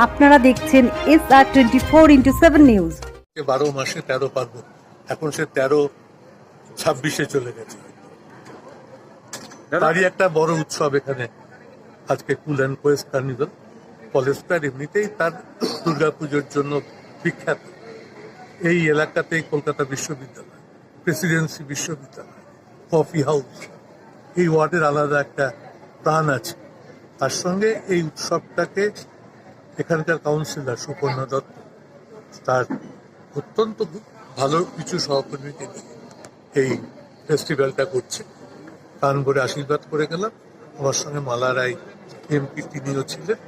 আপনারা দেখছেন SR24x7 news. 12 মাসে 13 পার্বণ, এখন সে 13-26 চলে গেছে। তারই একটা বড় উৎসব এখানে আজকে cool and Quest carnival. College square এমনিতেই তার দুর্গাপুজোর জন্য বিখ্যাত। এই এলাকাতেই কলকাতা বিশ্ববিদ্যালয়, প্রেসিডেন্সি বিশ্ববিদ্যালয়, কফি হাউস, এই ওয়ার্ডের আলাদা একটা প্রাণ আছে। তার সঙ্গে এই উৎসবটাকে এখানকার কাউন্সিলর সুপর্ণা দত্ত তার অত্যন্ত ভালো কিছু সহকর্মীকে নিয়ে এই ফেস্টিভ্যালটা করছে। কান ভরে আশীর্বাদ করে গেলাম। আমার সঙ্গে মালা রায় এমপি, তিনিও ছিলেন,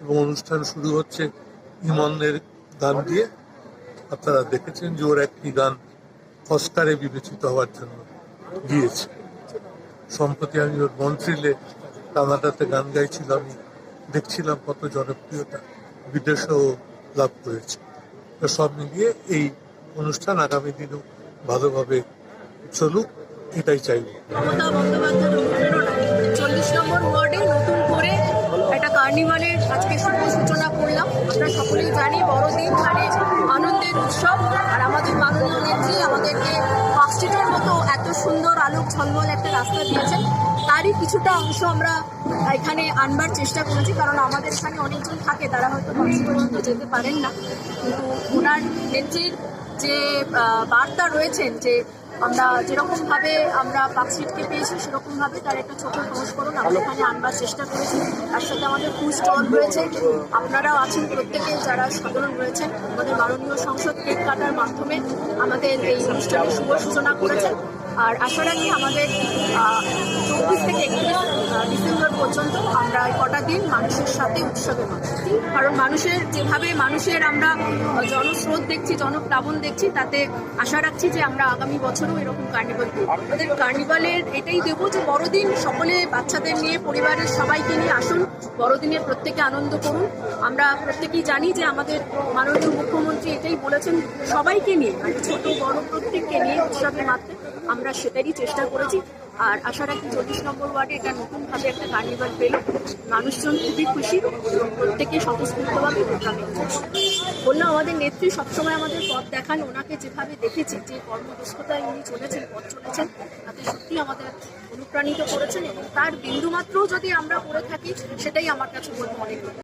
এবং অনুষ্ঠান শুরু হচ্ছে ইমনের গান দিয়ে। আপনারা দেখেছেন যে ওর একটি গান অস্কারে বিবেচিত হওয়ার জন্য গিয়েছে। সম্প্রতি আমি ওর মন্ট্রিলে কানাডাতে গান গাইছিল, আমি দেখছিলাম কত জনপ্রিয়তা বিদেশেও লাভ করেছে। তো সব মিলিয়ে এই অনুষ্ঠান আগামী দিনেও ভালোভাবে চলুক, এটাই চাইব। মমতা বন্দ্যোপাধ্যায়ের অনুপ্রেরণায় 40 নম্বর ওয়ার্ডে নতুন করে একটা কার্নিভালের আজকে শুভ সূচনা করলাম। আমরা সকলেই জানি বড়দিন মানে আনন্দের উৎসব, আর আমাদের মাননীয় নেত্রী আমাদেরকে পার্ক স্ট্রিটের মতো এত সুন্দর আলোক ঝলমল একটা রাস্তা দিয়েছেন। তারই কিছুটা অংশ আমরা এখানে আনবার চেষ্টা করেছি, কারণ আমাদের এখানে অনেকজন থাকে তারা হয়তো পার্ক স্ট্রিট পর্যন্ত যেতে পারেন না, কিন্তু ওনার নেত্রীর যে বার্তা রয়েছেন যে আমরা যেরকমভাবে আমরা পার্ক স্ট্রিটকে পেয়েছি সেরকমভাবে তার একটা ছোট সংস্করণ আমরা এখানে আনবার চেষ্টা করেছি। তার সাথে আমাদের ফুড স্টল রয়েছে, আপনারাও আছেন প্রত্যেকে যারা সাধারণ রয়েছেন। আমাদের মাননীয় সংসদ কেক কাটার মাধ্যমে আমাদের এই অনুষ্ঠানের শুভ সূচনা করেছেন। আর আশা রাখি আমাদের 24 থেকে 31 ডিসেম্বর পর্যন্ত আমরা কটা দিন মানুষের সাথে উৎসবে মানাচ্ছি। কারণ মানুষের আমরা জনস্রোত দেখছি, জনপ্লাবন দেখছি, তাতে আশা রাখছি যে আমরা আগামী বছরও এরকম কার্নিভাল করব। আমাদের কার্নিভালের এটাই দেবো যে বড়দিন সকলে বাচ্চাদের নিয়ে, পরিবারের সবাইকে নিয়ে আসুন, বড়দিনের প্রত্যেকে আনন্দ করুন। আমরা প্রত্যেকেই জানি যে আমাদের মাননীয় মুখ্যমন্ত্রী এটাই বলেছেন, সবাইকে নিয়ে মানে ছোট বড় প্রত্যেককে নিয়ে উৎসবে মাত্র আমরা সেটারই চেষ্টা করেছি। আর আশা রাখি 40 নম্বর ওয়ার্ডে এটা নতুনভাবে একটা কার্নিভাল পেল, মানুষজন খুবই খুশি, প্রত্যেকে স্বতঃস্ফূর্তভাবে বললাম। আমাদের নেত্রী সবসময় আমাদের পথ দেখান, ওনাকে যেভাবে দেখেছি যে কর্মব্যস্ততায় উনি চলেছেন, পথ চলেছেন, তাতে সত্যি আমাদের অনুপ্রাণিত করেছেন, এবং তার বিন্দুমাত্রও যদি আমরা করে থাকি সেটাই আমার কাছে বলবো অনেক।